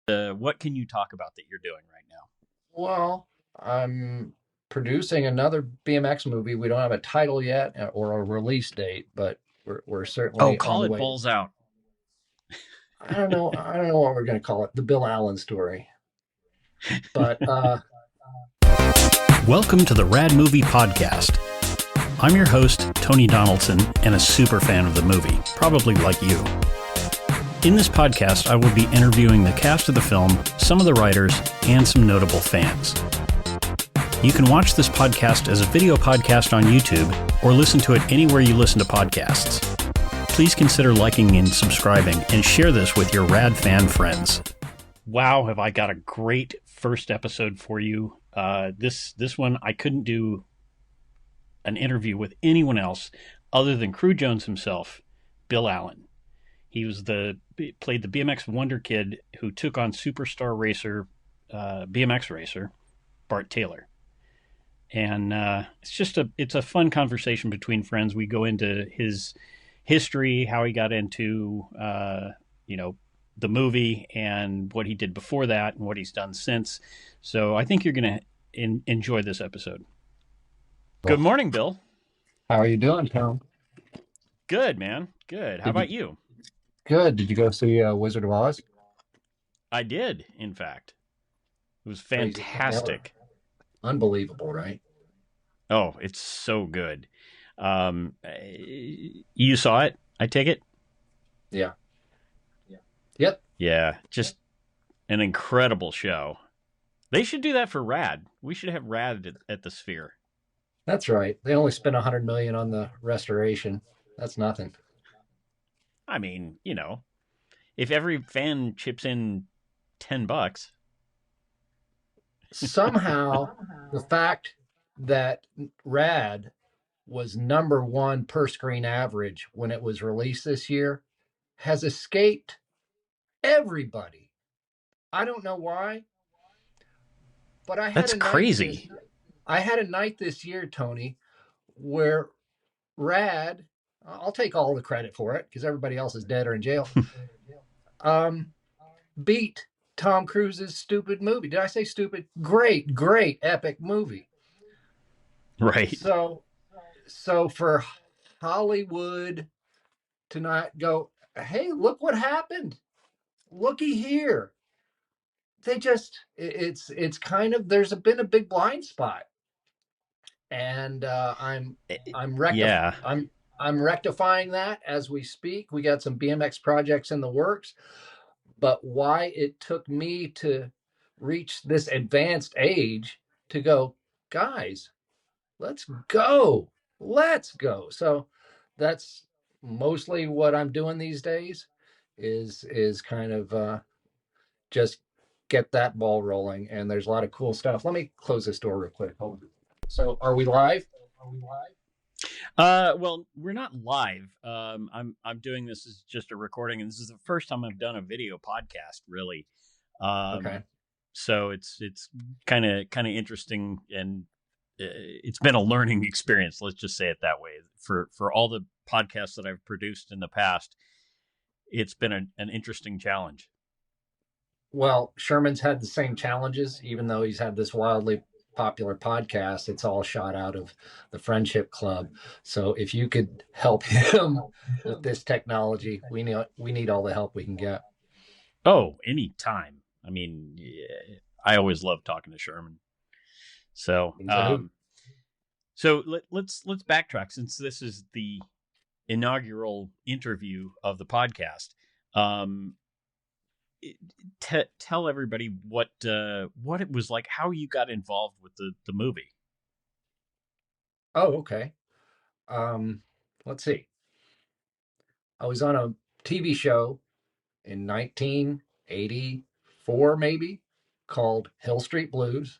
What can you talk about that you're doing right now? Well, I'm producing another BMX movie. We don't have a title yet or a release date, but we're Oh, certainly on call the it way. Balls Out. I don't know. I don't know what we're going to call it. The Bill Allen story. But Welcome to the Rad Movie Podcast. I'm your host, Tony Donaldson, and a super fan of the movie, probably like you. In this podcast, I will be interviewing the cast of the film, some of the writers, and some notable fans. You can watch this podcast as a video podcast on YouTube or listen to it anywhere you listen to podcasts. Please consider liking and subscribing and share this with your rad fan friends. Wow, have I got a great first episode for you. This one, I couldn't do an interview with anyone else other than Cru Jones himself, Bill Allen. He played the BMX wonder kid who took on superstar racer, BMX racer, Bart Taylor. And it's a fun conversation between friends. We go into his history, how he got into, the movie and what he did before that and what he's done since. So I think you're going to enjoy this episode. Good morning, Bill. how are you doing, Tom? Good, man. Good. How Did you, about you? Good. Did you go see Wizard of Oz? I did, in fact. It was Crazy. fantastic. Unbelievable, right? Oh, it's so good. You saw it, I take it? Yeah. Yep. Yeah, just an incredible show. They should do that for Rad. We should have Rad at the Sphere. That's right. They only spent 100 million on the restoration. That's nothing. I mean, if every fan chips in $10. Somehow, the fact that Rad was number one per screen average when it was released this year has escaped everybody. I don't know why, but That's crazy. I had a night this year, Tony, where Rad, I'll take all the credit for it because everybody else is dead or in jail, um, beat Tom Cruise's stupid movie. Did I say stupid? Great, epic movie. Right. So for Hollywood to not go, hey, look what happened. Looky here. It's kind of, been a big blind spot. And Yeah. I'm rectifying that as we speak. We got some BMX projects in the works, but why it took me to reach this advanced age to go, guys, let's go. Let's go. So that's mostly what I'm doing these days is kind of just get that ball rolling. And there's a lot of cool stuff. Let me close this door real quick. Hold on. So are we live? Well, we're not live. I'm doing this as just a recording, and this is the first time I've done a video podcast, really. Okay. So it's kind of interesting, and it's been a learning experience. Let's just say it that way. For all the podcasts that I've produced in the past, it's been an interesting challenge. Well, Sherman's had the same challenges, even though he's had this wildly popular podcast. It's all shot out of the Friendship Club. So if you could help him with this technology, we need all the help we can get. Oh, anytime. I mean, yeah, I always love talking to Sherman. So, let's backtrack, since this is the inaugural interview of the podcast. Tell everybody what it was like, how you got involved with the movie. Oh, okay. Let's see. I was on a TV show in 1984, maybe, called Hill Street Blues.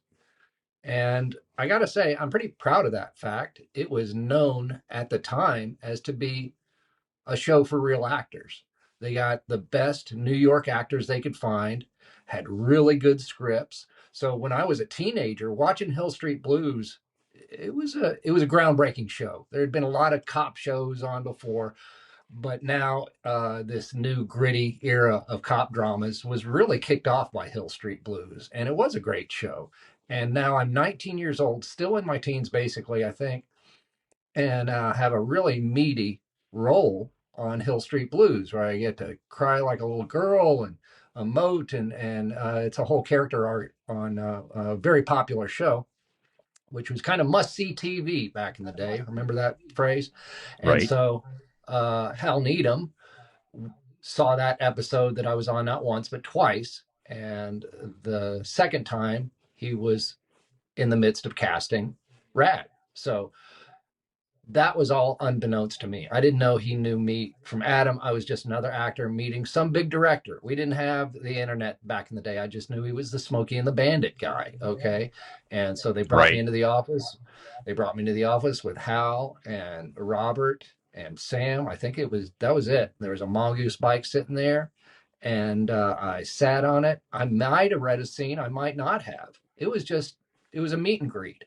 And I got to say, I'm pretty proud of that fact. It was known at the time as to be a show for real actors. They got the best New York actors they could find, had really good scripts. So when I was a teenager watching Hill Street Blues, it was a groundbreaking show. There had been a lot of cop shows on before, But now this new gritty era of cop dramas was really kicked off by Hill Street Blues, and it was a great show. And now I'm 19 years old, still in my teens, basically, I think, and have a really meaty role on Hill Street Blues, where I get to cry like a little girl and emote, and it's a whole character arc on a very popular show, which was kind of must-see TV back in the day. Remember that phrase? And Right. so Hal Needham saw that episode that I was on not once but twice, and the second time he was in the midst of casting Rad. So that was all unbeknownst to me. I didn't know he knew me from Adam. I was just another actor meeting some big director. We didn't have the internet back in the day. I just knew he was the Smokey and the Bandit guy. Okay. And so they brought me into the office. They brought me into the office with Hal and Robert and Sam. I think that was it. There was a mongoose bike sitting there, and I sat on it. I might have read a scene. I might not have. It was a meet and greet.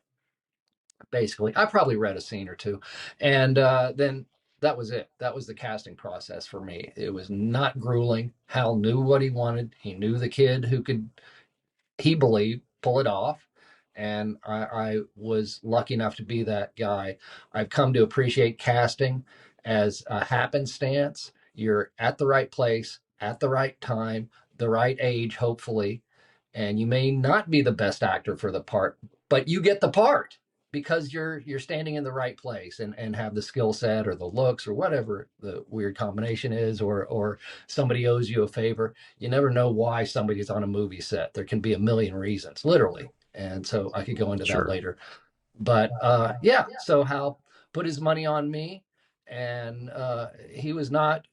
Basically, I probably read a scene or two, and then that was it. That was the casting process for me. It was not grueling. Hal knew what he wanted. He knew the kid who could, he believed, pull it off, and I was lucky enough to be that guy. I've come to appreciate casting as a happenstance. You're at the right place at the right time, the right age, hopefully, and you may not be the best actor for the part, but you get the part because you're standing in the right place and have the skill set or the looks or whatever the weird combination is, or somebody owes you a favor. You never know why somebody's on a movie set. There can be a million reasons, literally. And so I could go into that later. But yeah, so Hal put his money on me, and he was not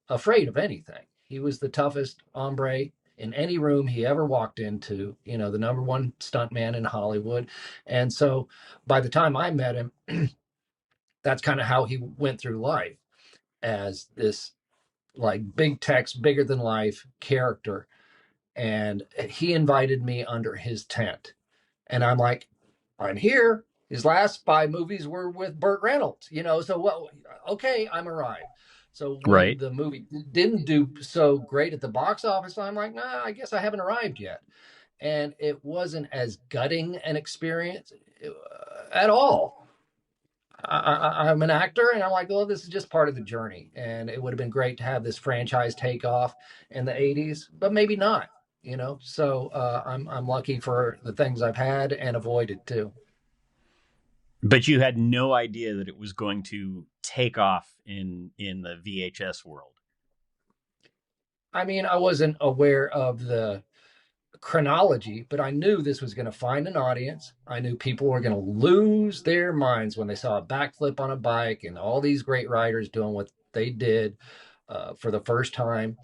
afraid of anything. He was the toughest hombre in any room he ever walked into, the number one stuntman in Hollywood. And so by the time I met him, that's kind of how he went through life, as this like big text, bigger than life character. And he invited me under his tent. And I'm like, I'm here. His last 5 movies were with Burt Reynolds, so well, okay, I'm arrived. So when the movie didn't do so great at the box office, I'm like, nah, I guess I haven't arrived yet. And it wasn't as gutting an experience at all. I'm an actor, and I'm like, well, this is just part of the journey. And it would have been great to have this franchise take off in the 80s, but maybe not, So I'm lucky for the things I've had and avoided too. But you had no idea that it was going to take off in the VHS world. I mean, I wasn't aware of the chronology, but I knew this was going to find an audience. I knew people were going to lose their minds when they saw a backflip on a bike and all these great riders doing what they did for the first time.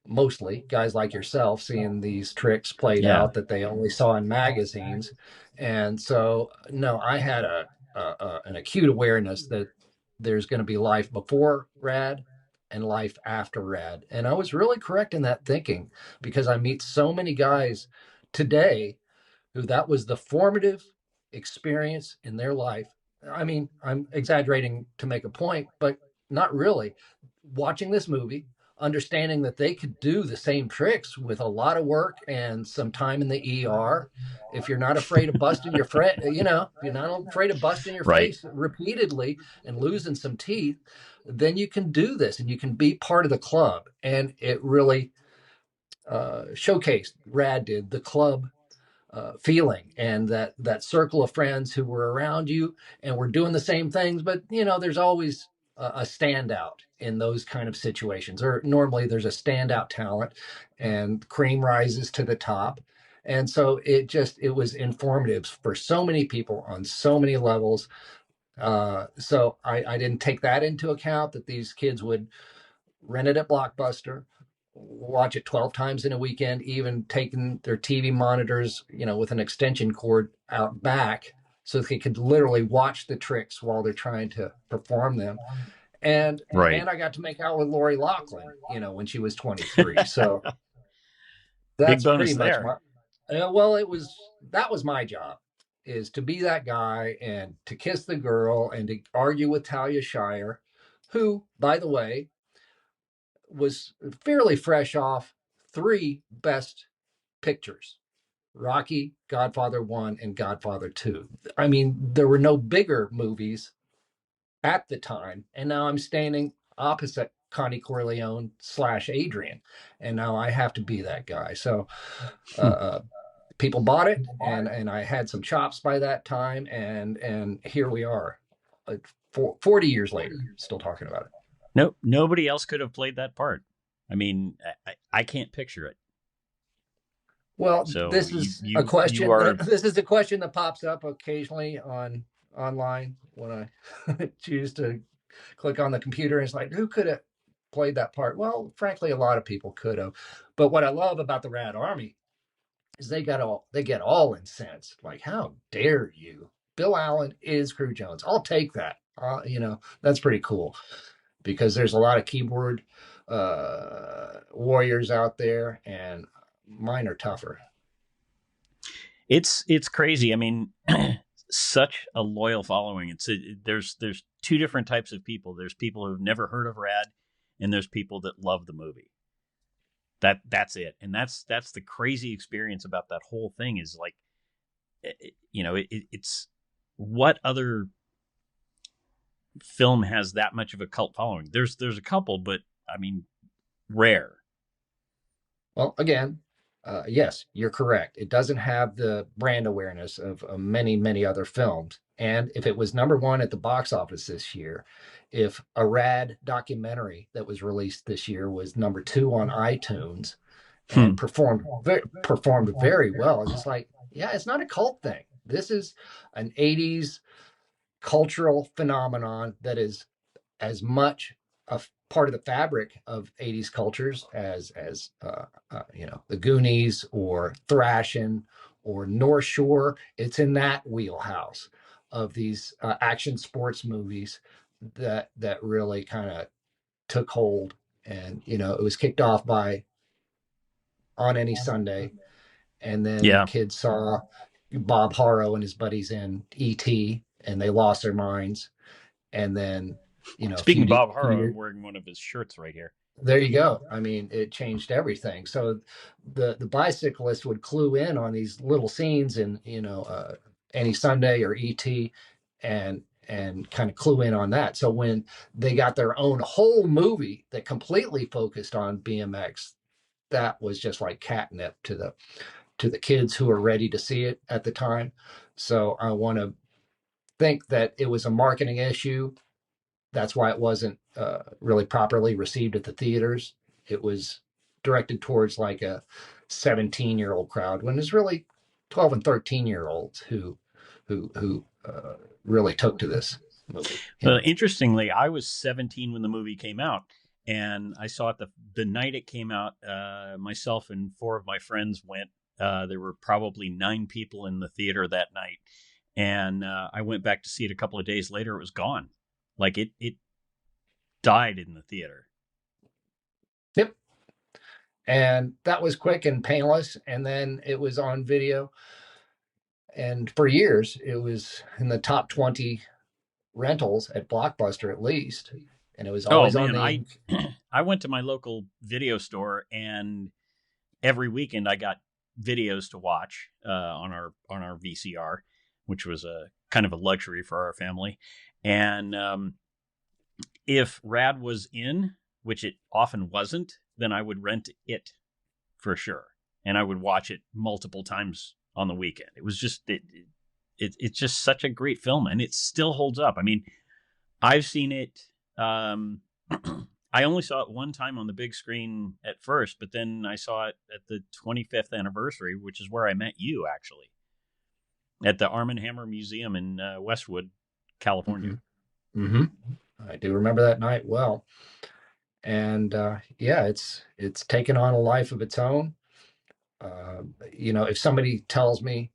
Mostly guys like yourself seeing these tricks played out that they only saw in magazines. And so, no, I had an acute awareness that there's going to be life before Rad and life after Rad. And I was really correct in that thinking, because I meet so many guys today who that was the formative experience in their life. I mean, I'm exaggerating to make a point, but not really. Watching this movie, understanding that they could do the same tricks with a lot of work and some time in the ER. If you're not afraid of busting your if you're not afraid of busting your face repeatedly and losing some teeth, then you can do this and you can be part of the club. And it really showcased, Rad did, the club feeling, and that circle of friends who were around you and were doing the same things. But, there's always a standout in those kind of situations, or normally there's a standout talent and cream rises to the top. And so it was informative for so many people on so many levels. So I didn't take that into account, that these kids would rent it at Blockbuster, watch it 12 times in a weekend, even taking their TV monitors, with an extension cord out back so they could literally watch the tricks while they're trying to perform them. And I got to make out with Lori Loughlin, when she was 23. So that's pretty much that was my job, is to be that guy and to kiss the girl and to argue with Talia Shire, who, by the way, was fairly fresh off 3 best pictures: Rocky, Godfather 1, and Godfather 2. I mean, there were no bigger movies at the time. And now I'm standing opposite Connie Corleone / Adrian. And now I have to be that guy. So people bought it, and I had some chops by that time. And here we are, 40 years later, still talking about it. No, nobody else could have played that part. I mean, I can't picture it. Well, so this is a question. This is a question that pops up occasionally online when I choose to click on the computer. And it's like, who could have played that part? Well, frankly, a lot of people could have. But what I love about the Rad Army is they get all incensed. Like, how dare you? Bill Allen is Cru Jones. I'll take that. That's pretty cool, because there's a lot of keyboard warriors out there, and mine are tougher. It's crazy. I mean, such a loyal following. There's 2 different types of people. There's people who've never heard of Rad, and there's people that love the movie. That's it. And that's the crazy experience about that whole thing is like, it's what other film has that much of a cult following? There's a couple, but I mean, rare. Well, again, yes, you're correct. It doesn't have the brand awareness of many, many other films. And if it was number 1 at the box office this year, if a Rad documentary that was released this year was number 2 on iTunes and performed very well, it's just like, yeah, it's not a cult thing. This is an 80s cultural phenomenon that is as much a part of the fabric of 80s cultures as the Goonies or Thrashin' or North Shore. It's in that wheelhouse of these action sports movies that really kind of took hold. And it was kicked off by On Any Sunday, and then kids saw Bob Harrow and his buddies in E.T., and they lost their minds. And then, speaking of Bob Harrow, I'm wearing one of his shirts right here. There you go. I mean, it changed everything. So the bicyclist would clue in on these little scenes in, Any Sunday or E.T., and kind of clue in on that. So when they got their own whole movie that completely focused on BMX, that was just like catnip to the kids who were ready to see it at the time. So I want to think that it was a marketing issue. That's why it wasn't really properly received at the theaters. It was directed towards like a 17-year-old crowd, when it's really 12 and 13-year-olds who really took to this movie. Well, interestingly, I was 17 when the movie came out, and I saw it the night it came out. Myself and 4 of my friends went. There were probably 9 people in the theater that night. And I went back to see it a couple of days later. It was gone. Like it died in the theater. Yep. And that was quick and painless. And then it was on video. And for years, it was in the top 20 rentals at Blockbuster, at least. And it was always on the... I went to my local video store, and every weekend I got videos to watch on our VCR, which was a kind of a luxury for our family. And if Rad was in, which it often wasn't, then I would rent it for sure. And I would watch it multiple times on the weekend. It was just, it's just such a great film, and it still holds up. I mean, I've seen it. I only saw it one time on the big screen at first, but then I saw it at the 25th anniversary, which is where I met you, actually, at the Arm & Hammer Museum in Westwood, California. Mm-hmm. I do remember that night well. And it's taken on a life of its own. If somebody tells me,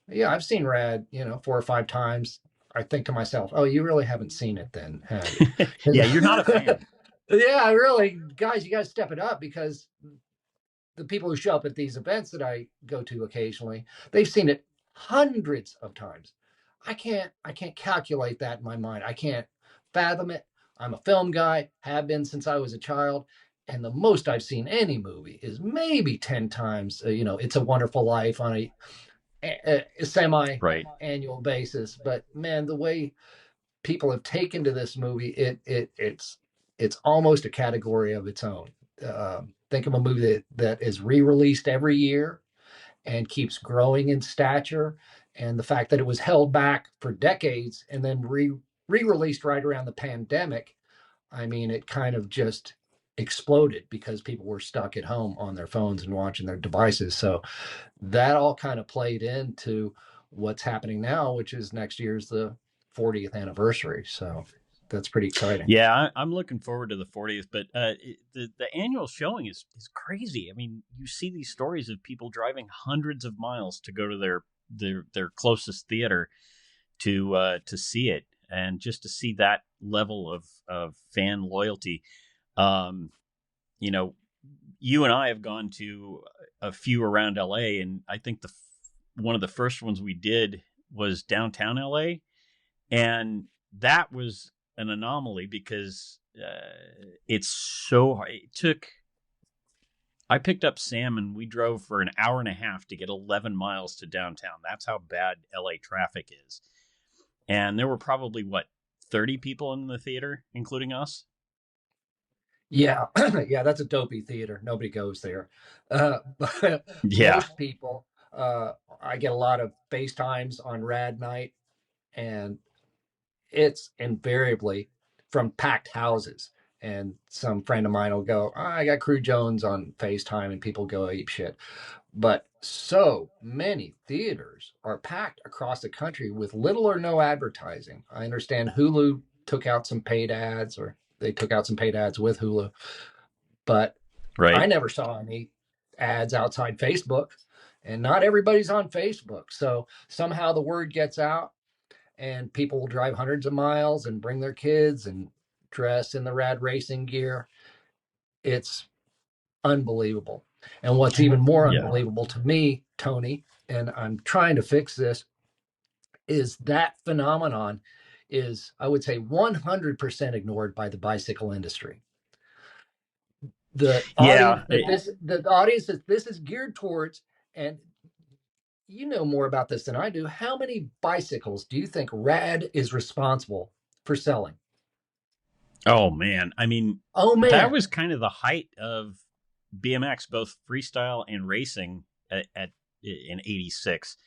yeah, I've seen Rad, 4 or 5 times, I think to myself, oh, you really haven't seen it then, have you? Yeah, you're not a fan. Yeah, really, guys, you got to step it up, because the people who show up at these events that I go to occasionally, they've seen it hundreds of times. I can't calculate that in my mind. I can't fathom it. I'm a film guy, have been since I was a child. And the most I've seen any movie is maybe 10 times, It's a Wonderful Life on a Right. semi-annual basis. But man, the way people have taken to this movie, it's almost a category of its own. Think of a movie that is re-released every year and keeps growing in stature, and the fact that it was held back for decades and then re-released right around the pandemic. I mean, it kind of just exploded because people were stuck at home on their phones and watching their devices. So that all kind of played into what's happening now, which is next year's the 40th anniversary. So that's pretty exciting. Yeah, I'm looking forward to the 40th, but the annual showing is crazy. I mean, you see these stories of people driving hundreds of miles to go to their closest theater to see it, and just to see that level of fan loyalty. You know, you and I have gone to a few around LA, and I think one of the first ones we did was downtown LA, and that was an anomaly because it's so hard. I picked up Sam and we drove for an hour and a half to get 11 miles to downtown. That's how bad LA traffic is. And there were probably 30 people in the theater, including us. Yeah. Yeah, that's a dopey theater. Nobody goes there. But Yeah. most people, I get a lot of FaceTimes on Rad night, and it's invariably from packed houses. And some friend of mine will go, I got Cru Jones on FaceTime, and people go ape shit. But so many theaters are packed across the country with little or no advertising. I understand Hulu took out some paid ads, or they took out some paid ads with Hulu, but right. I never saw any ads outside Facebook, and not everybody's on Facebook. So somehow the word gets out, and people will drive hundreds of miles and bring their kids and dress in the Rad racing gear. It's unbelievable. And what's even more unbelievable to me, Tony, and I'm trying to fix this, is that phenomenon is, I would say, 100% ignored by the bicycle industry. The audience that this is geared towards, and you know more about this than I do, how many bicycles do you think Rad is responsible for selling? Oh, man. I mean, that was kind of the height of BMX, both freestyle and racing in 86.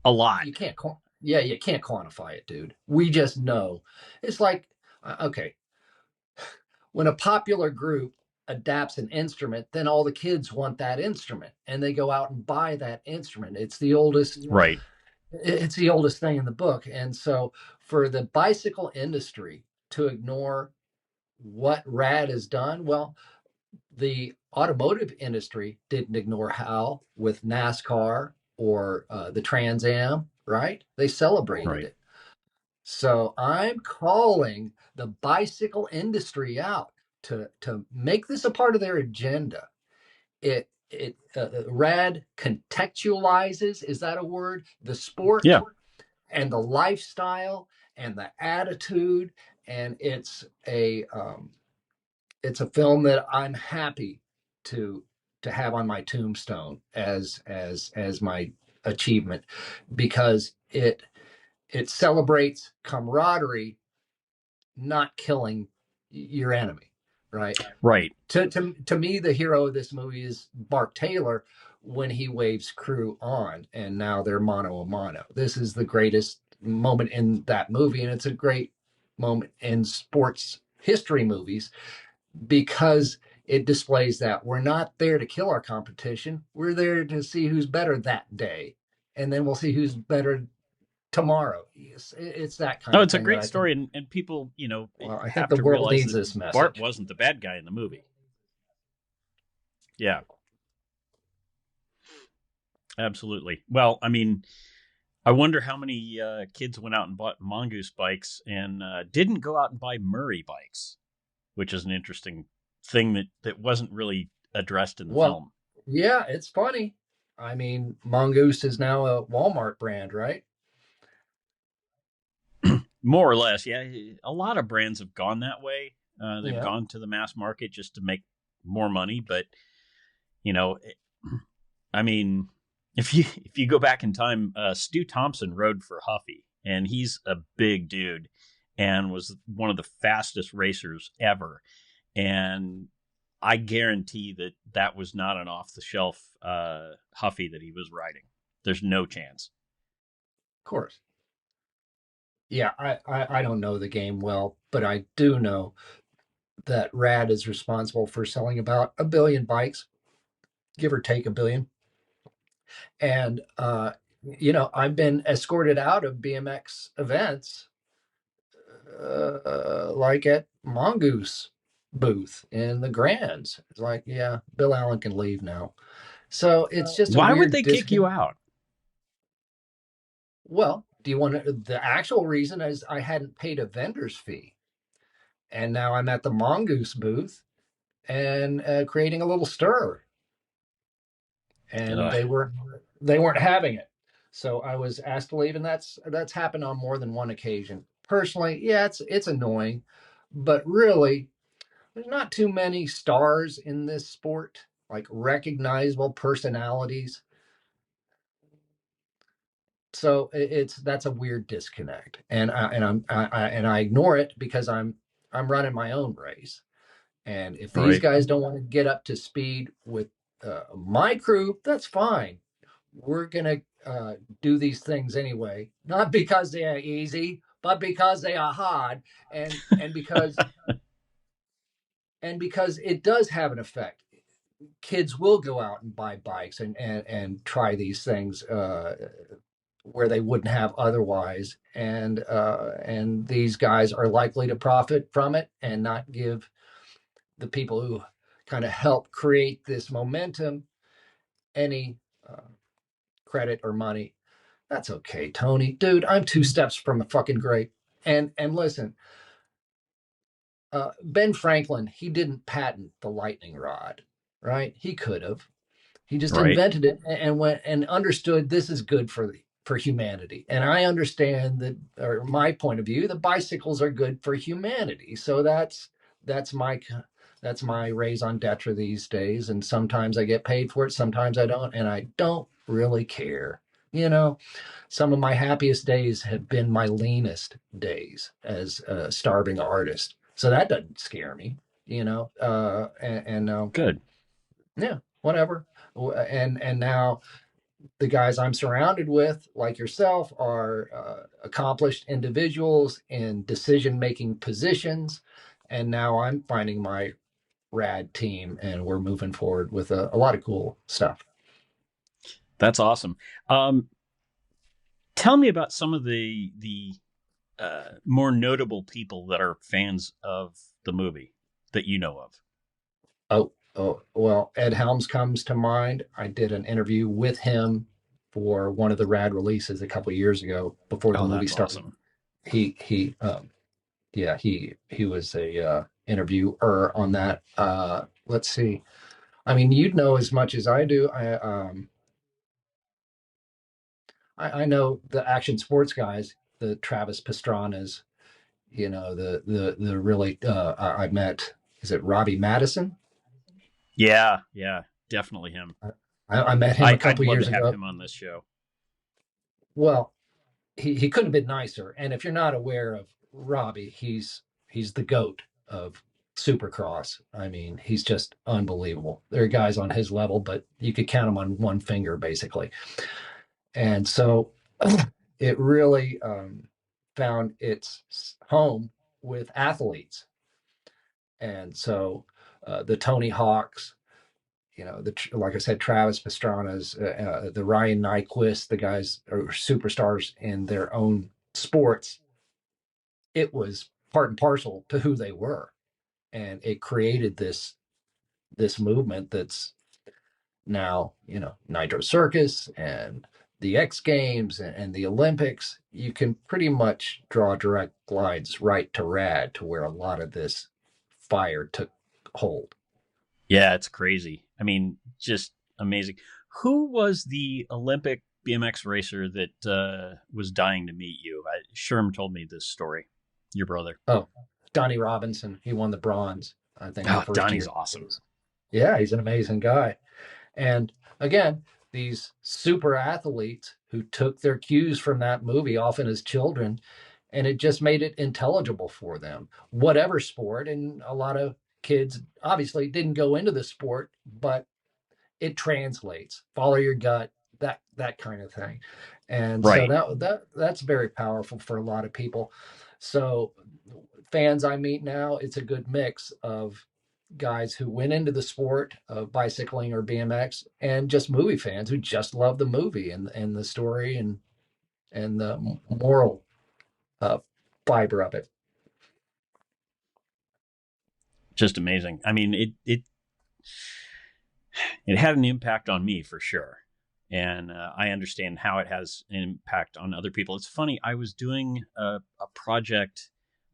A lot. You can't quantify it, dude. We just know. It's like, okay, when a popular group adapts an instrument, then all the kids want that instrument and they go out and buy that instrument. It's the oldest, right? It's the oldest thing in the book. And so for the bicycle industry to ignore what Rad has done, well, the automotive industry didn't ignore how with NASCAR or the Trans Am, right? They celebrated it. So I'm calling the bicycle industry out to make this a part of their agenda. Rad contextualizes, is that a word? The sport, and the lifestyle and the attitude, and it's a film that I'm happy to have on my tombstone as my achievement, because it celebrates camaraderie, not killing your enemy, right? Right. To me, the hero of this movie is Bart Taylor when he waves Cru on, and now they're mano a mano. This is the greatest moment in that movie, and it's a great moment in sports history movies because it displays that we're not there to kill our competition. We're there to see who's better that day, and then we'll see who's better tomorrow. It's that kind of thing. No, it's a great story, and people, I think the world needs this message. Bart wasn't the bad guy in the movie. Yeah. Absolutely. Well, I mean, I wonder how many kids went out and bought Mongoose bikes and didn't go out and buy Murray bikes, which is an interesting thing that wasn't really addressed in the film. Yeah, it's funny. I mean, Mongoose is now a Walmart brand, right? More or less, yeah. A lot of brands have gone that way. They've Yeah, gone to the mass market just to make more money. But you know, I mean, if you go back in time, Stu Thompson rode for Huffy, and he's a big dude, and was one of the fastest racers ever. And I guarantee that that was not an off the shelf Huffy that he was riding. There's no chance. of course. Yeah, I don't know the game well, but I do know that Rad is responsible for selling about 1 billion bikes, give or take 1 billion. And I've been escorted out of BMX events, like at Mongoose booth in the Grands. It's like, yeah, Bill Allen can leave now. So it's just a Why would weird they kick you disconnect. out? Well, do you want to? The actual reason is I hadn't paid a vendor's fee, and now I'm at the Mongoose booth and creating a little stir, and Ugh. they weren't having it. So I was asked to leave, and that's happened on more than one occasion. Personally, yeah, it's annoying, but really, there's not too many stars in this sport, like recognizable personalities. So that's a weird disconnect, and I ignore it because I'm running my own race. And if these Right. guys don't want to get up to speed with my crew, that's fine. We're gonna do these things anyway, not because they are easy, but because they are hard, and because it does have an effect. Kids will go out and buy bikes and try these things where they wouldn't have otherwise, and these guys are likely to profit from it and not give the people who kind of help create this momentum any uh, credit or money. That's okay, Tony. Dude, I'm 2 steps from the fucking great. And listen, Ben Franklin, he didn't patent the lightning rod, right? He could have. He just Right. invented it and went and understood this is good for humanity. And I understand that, or my point of view, the bicycles are good for humanity. So that's my that's my raison d'etre these days. And sometimes I get paid for it, sometimes I don't, and I don't really care. You know, some of my happiest days have been my leanest days as a starving artist. So that doesn't scare me, Good. yeah, whatever. And now the guys I'm surrounded with, like yourself, are accomplished individuals in decision making positions. And now I'm finding my rad team, and we're moving forward with a lot of cool stuff. That's awesome. Tell me about some of the more notable people that are fans of the movie that you know of. Oh, well, Ed Helms comes to mind. I did an interview with him for one of the rad releases a couple of years ago before the Oh, movie that's started. awesome. He was a interviewer on that. Let's see. I mean, you'd know as much as I do. I know the action sports guys, the Travis Pastranas. The really I met. Is it Robbie Madison? Yeah, yeah, definitely him. I met him a I'd couple love years to have ago. him on this show. Well, he couldn't have been nicer. And if you're not aware of Robbie, he's the goat of Supercross. I mean, he's just unbelievable. There are guys on his level, but you could count them on one finger, basically. And so it really found its home with athletes. And so the Tony Hawks, like I said, Travis Pastrana's, the Ryan Nyquist, the guys are superstars in their own sports. It was part and parcel to who they were, and it created this movement that's now Nitro Circus and the X Games and the Olympics. You can pretty much draw direct lines right to Rad, to where a lot of this fire took hold. Yeah, it's crazy. I mean, just amazing. Who was the Olympic BMX racer that was dying to meet you. Sherm told me this story. Your brother. Oh, Donnie Robinson. He won the bronze, I think, the first Donnie's year. awesome. Yeah, he's an amazing guy. And again, these super athletes who took their cues from that movie, often as children, and it just made it intelligible for them, whatever sport. And a lot of kids obviously didn't go into the sport, but it translates. Follow your gut, that kind of thing. And Right. so that's very powerful for a lot of people. So fans I meet now, it's a good mix of guys who went into the sport of bicycling or BMX and just movie fans who just love the movie and the story and the moral fiber of it. Just amazing. I mean, it had an impact on me for sure. And I understand how it has an impact on other people. It's funny. I was doing a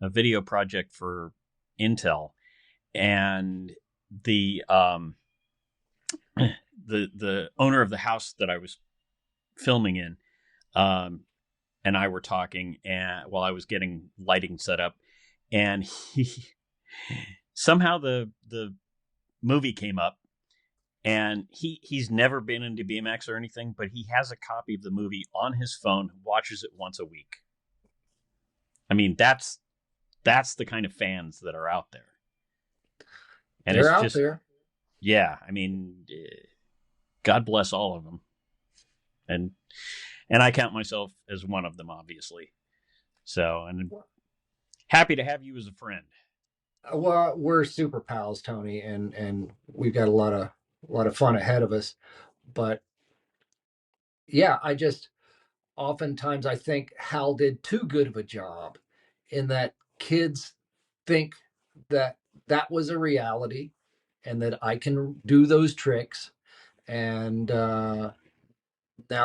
video project for Intel, and the owner of the house that I was filming in, and I were talking, and while I was getting lighting set up, and somehow the movie came up. And he's never been into BMX or anything, but he has a copy of the movie on his phone, watches it once a week. I mean, that's the kind of fans that are out there. And they're out there. Yeah, I mean, God bless all of them. And I count myself as one of them, obviously. So, and happy to have you as a friend. Well, we're super pals, Tony, and we've got a lot of fun ahead of us. But yeah, oftentimes I think Hal did too good of a job in that kids think that was a reality and that I can do those tricks. And now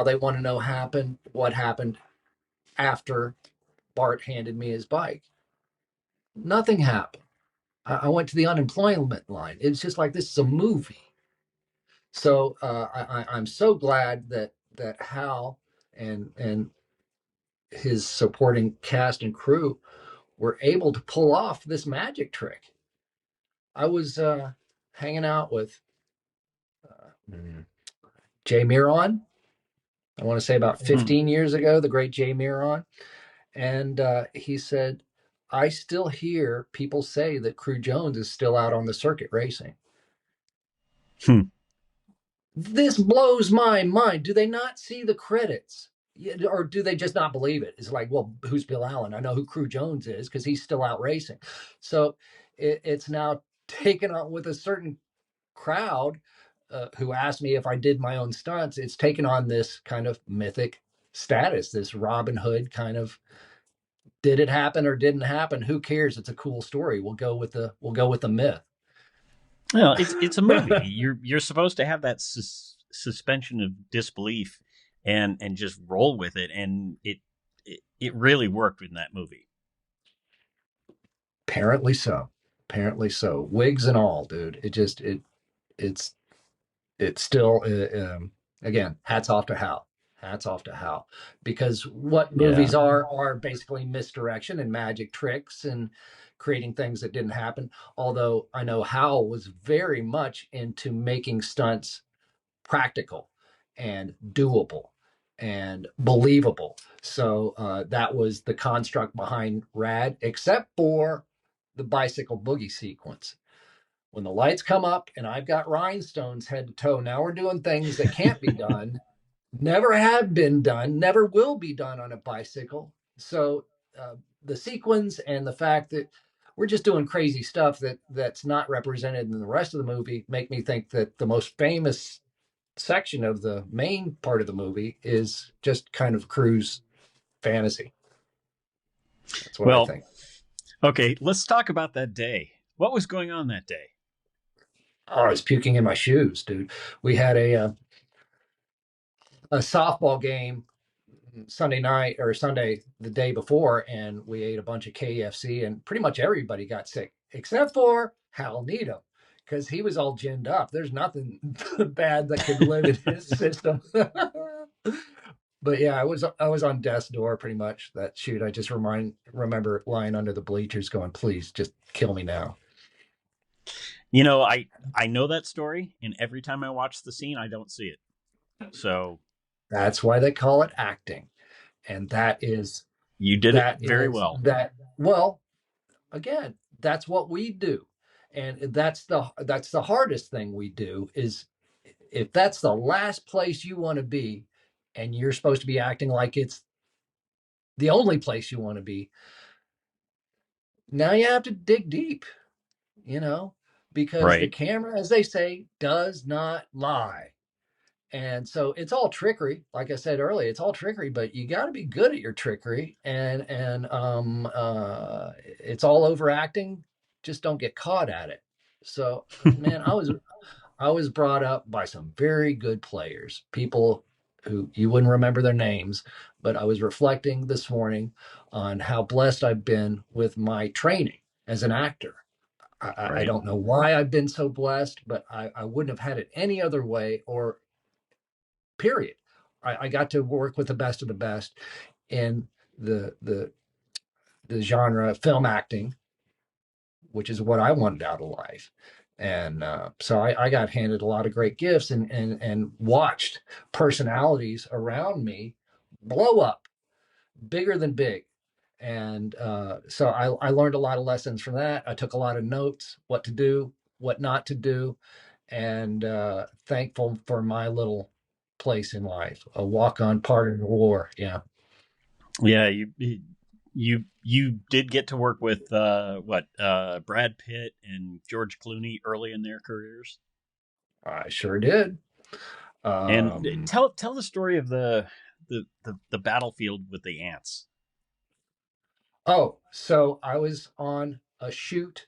they want to know what happened after Bart handed me his bike. Nothing happened. I went to the unemployment line. It's just like, this is a movie. So I'm so glad that Hal and his supporting cast and crew were able to pull off this magic trick. I was hanging out with Jay Miron. I want to say about 15 years ago, the great Jay Miron. And he said, I still hear people say that Cru Jones is still out on the circuit racing. This blows my mind. Do they not see the credits? Or do they just not believe it? It's like, well, who's Bill Allen? I know who Cru Jones is because he's still out racing. So it's now taken on with a certain crowd who asked me if I did my own stunts. It's taken on this kind of mythic status, this Robin Hood kind of, did it happen or didn't happen? Who cares? It's a cool story. We'll go with the myth. Well, it's a movie. You're supposed to have that suspension of disbelief and just roll with it, and it really worked in that movie. Apparently so. Wigs and all, dude. It's still again, hats off to Hal, because what movies are basically misdirection and magic tricks and creating things that didn't happen. Although I know Hal was very much into making stunts practical and doable and believable. So that was the construct behind Rad, except for the bicycle boogie sequence. When the lights come up and I've got rhinestones head to toe, now we're doing things that can't be done, never have been done, never will be done on a bicycle. So the sequence and the fact that we're just doing crazy stuff that's not represented in the rest of the movie make me think that the most famous section of the main part of the movie is just kind of Cru's fantasy. That's what I think. Okay, let's talk about that day. What was going on that day? Oh, I was puking in my shoes, dude. We had a softball game Sunday night or Sunday the day before, and we ate a bunch of KFC, and pretty much everybody got sick except for Hal Needham, because he was all ginned up. There's nothing bad that could live in his system. But yeah, I was on death's door pretty much that shoot. I just remember lying under the bleachers going, please just kill me now. I know that story, and every time I watch the scene, I don't see it. So That's why they call it acting. And you did it very well. well, again, that's what we do. And that's the hardest thing we do is if that's the last place you want to be and you're supposed to be acting like it's the only place you want to be, now you have to dig deep, because the Right. camera, as they say, does not lie. And so it's all trickery. Like I said earlier, it's all trickery, but you got to be good at your trickery. And it's all overacting. Just don't get caught at it. So, man, I was brought up by some very good players, people who you wouldn't remember their names, but I was reflecting this morning on how blessed I've been with my training as an actor. I Right. don't know why I've been so blessed, but I wouldn't have had it any other way, or period. I got to work with the best of the best in the genre of film acting, which is what I wanted out of life. And so I got handed a lot of great gifts and watched personalities around me blow up bigger than big. And so I learned a lot of lessons from that. I took a lot of notes, what to do, what not to do, and thankful for my little place in life, a walk-on part of the war. Yeah, Yeah, you did get to work with Brad Pitt and George Clooney early in their careers. I sure did. And tell the story of the battlefield with the ants. Oh, so I was on a shoot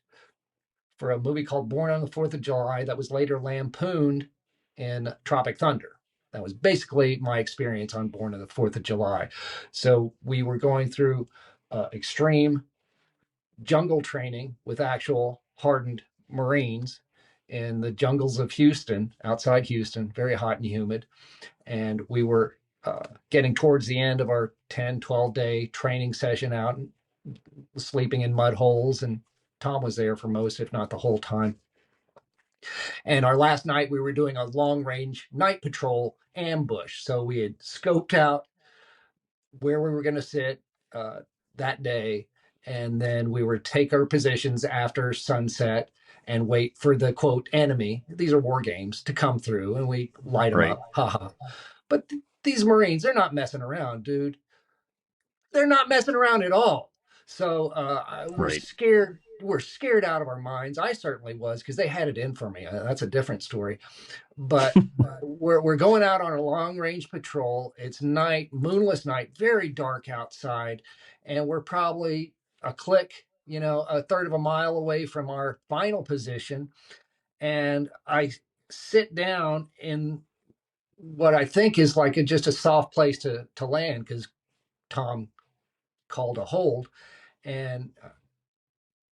for a movie called Born on the Fourth of July that was later lampooned in Tropic Thunder. That was basically my experience on Born on the Fourth of July. So we were going through extreme jungle training with actual hardened Marines in the jungles of Houston, outside Houston, very hot and humid. And we were getting towards the end of our 10, 12-day training session out and sleeping in mud holes. And Tom was there for most, if not the whole time. And our last night, we were doing a long range night patrol ambush. So we had scoped out where we were going to sit that day. And then we would take our positions after sunset and wait for the quote enemy. These are war games to come through, and we light them Right. up. Haha. But these Marines, they're not messing around, dude. They're not messing around at all. So we're Right. scared. We're scared out of our minds. I certainly was, because they had it in for me. That's a different story. But we're going out on a long range patrol. It's night, moonless night, very dark outside, and we're probably a click, a third of a mile away from our final position. And I sit down in what I think is like just a soft place to land, because Tom called a hold. And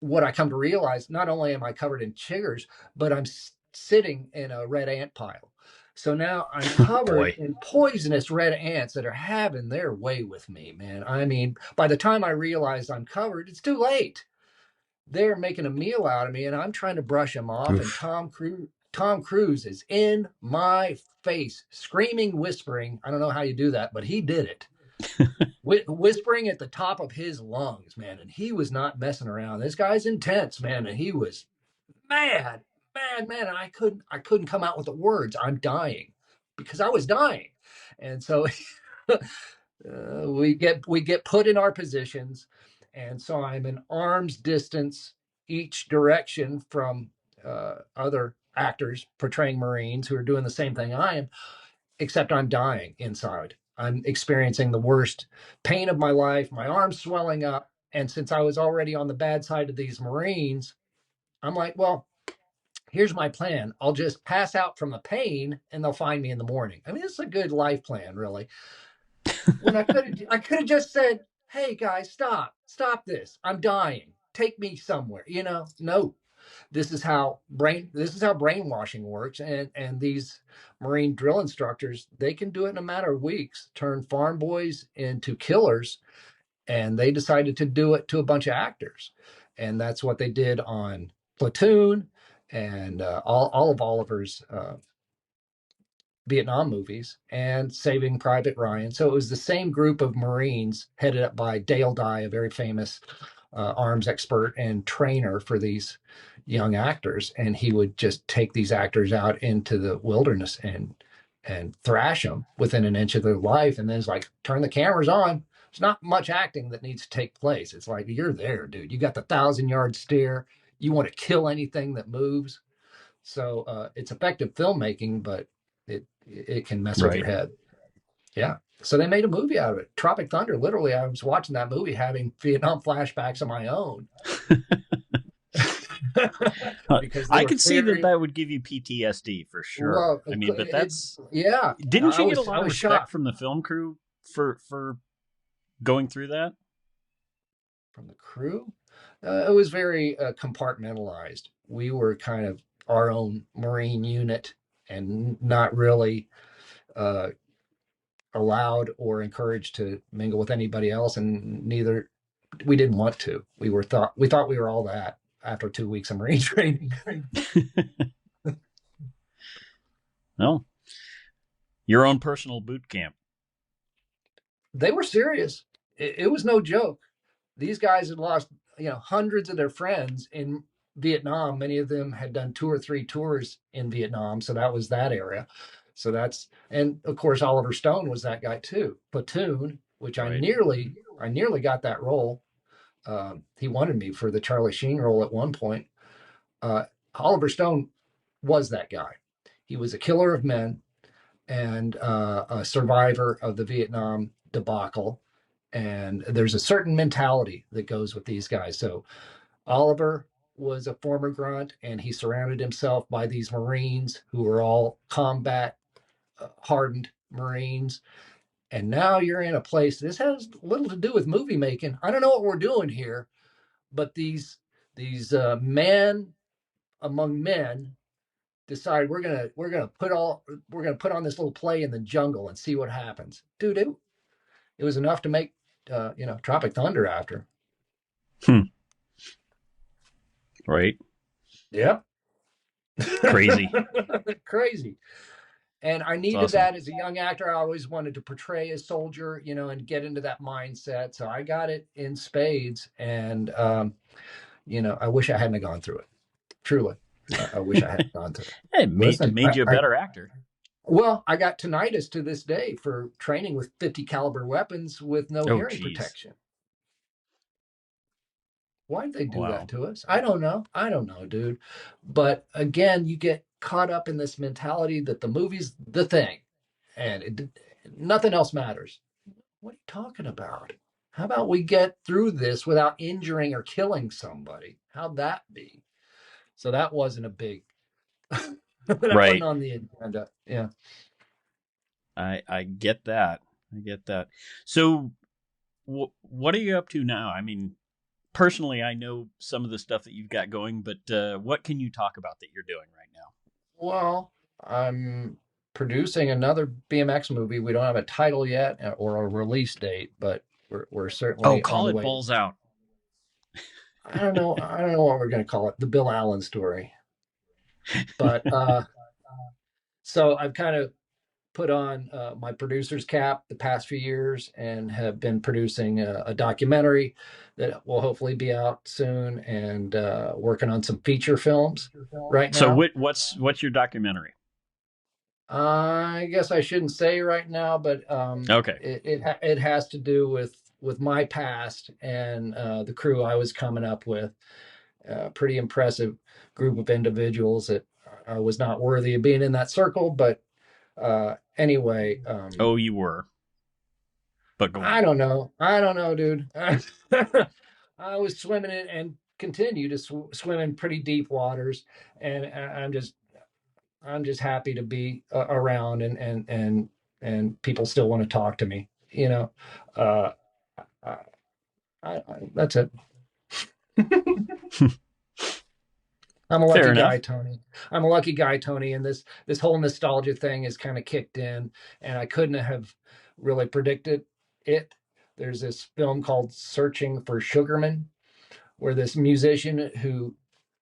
what I come to realize, not only am I covered in chiggers, but I'm sitting in a red ant pile. So now I'm covered in poisonous red ants that are having their way with me, man. I mean, by the time I realize I'm covered, it's too late. They're making a meal out of me, and I'm trying to brush them off. Oof. And Tom Cruise is in my face, screaming, whispering. I don't know how you do that, but he did it. Whispering at the top of his lungs, man. And he was not messing around. This guy's intense, man. And he was mad. And I couldn't come out with the words. I'm dying, because I was dying. And so we get put in our positions. And so I'm an arm's distance each direction from other actors portraying Marines who are doing the same thing I am, except I'm dying inside. I'm experiencing the worst pain of my life, my arms swelling up. And since I was already on the bad side of these Marines, I'm like, well, here's my plan. I'll just pass out from the pain and they'll find me in the morning. I mean, it's a good life plan, really. When I could have just said, hey guys, stop this. I'm dying. Take me somewhere, No. this is how brainwashing works. And these Marine drill instructors, they can do it in a matter of weeks, turn farm boys into killers. And they decided to do it to a bunch of actors. And that's what they did on Platoon and all of Oliver's Vietnam movies and Saving Private Ryan. So it was the same group of Marines headed up by Dale Dye, a very famous arms expert and trainer for these young actors. And he would just take these actors out into the wilderness and thrash them within an inch of their life. And then it's like, turn the cameras on. There's not much acting that needs to take place. It's like, you're there, dude. You got the 1,000-yard stare. You want to kill anything that moves. So it's effective filmmaking, but it can mess with your head. Yeah. So they made a movie out of it. Tropic Thunder. Literally, I was watching that movie having Vietnam flashbacks of my own. I could see that would give you PTSD for sure. Well, I mean, but that's Didn't you get a lot of respect from the film crew for going through that? From the crew, it was very compartmentalized. We were kind of our own Marine unit and not really allowed or encouraged to mingle with anybody else, and we didn't want to. We thought we were all that after 2 weeks of Marine training. No, your own personal boot camp. They were serious. It was no joke. These guys had lost, hundreds of their friends in Vietnam. Many of them had done 2 or 3 tours in Vietnam, so that was that area. So and of course Oliver Stone was that guy too. Platoon, which right. I nearly got that role. He wanted me for the Charlie Sheen role at one point. Oliver Stone was that guy. He was a killer of men and a survivor of the Vietnam debacle. And there's a certain mentality that goes with these guys. So Oliver was a former grunt, and he surrounded himself by these Marines who were all combat hardened Marines. And now you're in a place, this has little to do with movie making. I don't know what we're doing here, but these men among men decide we're gonna put on this little play in the jungle and see what happens. Dude, it was enough to make Tropic Thunder after. Right. Yep. Crazy. Crazy. And I needed that as a young actor. I always wanted to portray a soldier, and get into that mindset. So I got it in spades. And, I wish I hadn't gone through it. Truly. I wish I hadn't gone through it. It made you a better actor. Well, I got tinnitus to this day for training with 50 caliber weapons with no hearing protection. Why'd they do that to us? I don't know, dude. But again, you get caught up in this mentality that the movie's the thing and nothing else matters. What are you talking about? How about we get through this without injuring or killing somebody? How'd that be? So that wasn't a big... that wasn't on the agenda. Yeah. I get that. So what are you up to now? I mean, personally, I know some of the stuff that you've got going, but what can you talk about that you're doing right now? Well, I'm producing another BMX movie. We don't have a title yet or a release date, but we're certainly call it Balls Out. I don't know what we're going to call it. The Bill Allen story. But so I've kind of put on my producer's cap the past few years and have been producing a documentary that will hopefully be out soon, and working on some feature films right now. So what's your documentary? I guess I shouldn't say right now, but okay. It has to do with my past and the crew I was coming up with. Pretty impressive group of individuals that I was not worthy of being in that circle, but anyway. You were. But go on. I don't know, dude. I was swimming in and continue to swim in pretty deep waters, and I'm just happy to be around, and people still want to talk to me. That's it. I'm a Fair lucky enough. guy, Tony. I'm a lucky guy, Tony, and this whole nostalgia thing is kind of kicked in, and I couldn't have really predicted it. There's this film called Searching for Sugarman, where this musician who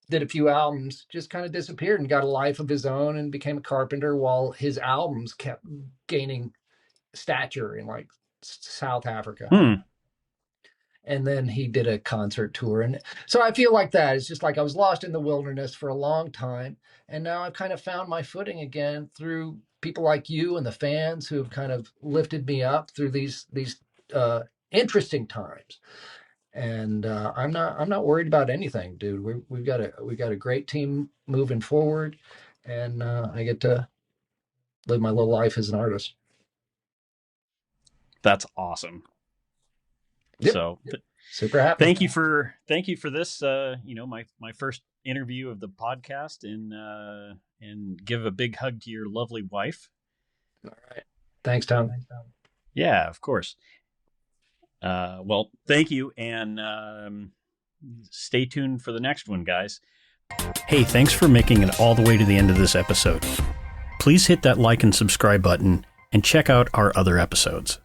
did a few albums just kind of disappeared and got a life of his own and became a carpenter while his albums kept gaining stature in like South Africa. And then he did a concert tour. And so I feel like that. It's just like I was lost in the wilderness for a long time. And now I've kind of found my footing again through people like you and the fans who have kind of lifted me up through these interesting times. And I'm not worried about anything, dude. We've got a great team moving forward, and I get to live my little life as an artist. That's awesome. Yep. So super happy. Thank you for this. My first interview of the podcast, and give a big hug to your lovely wife. All right. Thanks, Tom. Yeah, of course. Well, thank you, and stay tuned for the next one, guys. Hey, thanks for making it all the way to the end of this episode. Please hit that like and subscribe button and check out our other episodes.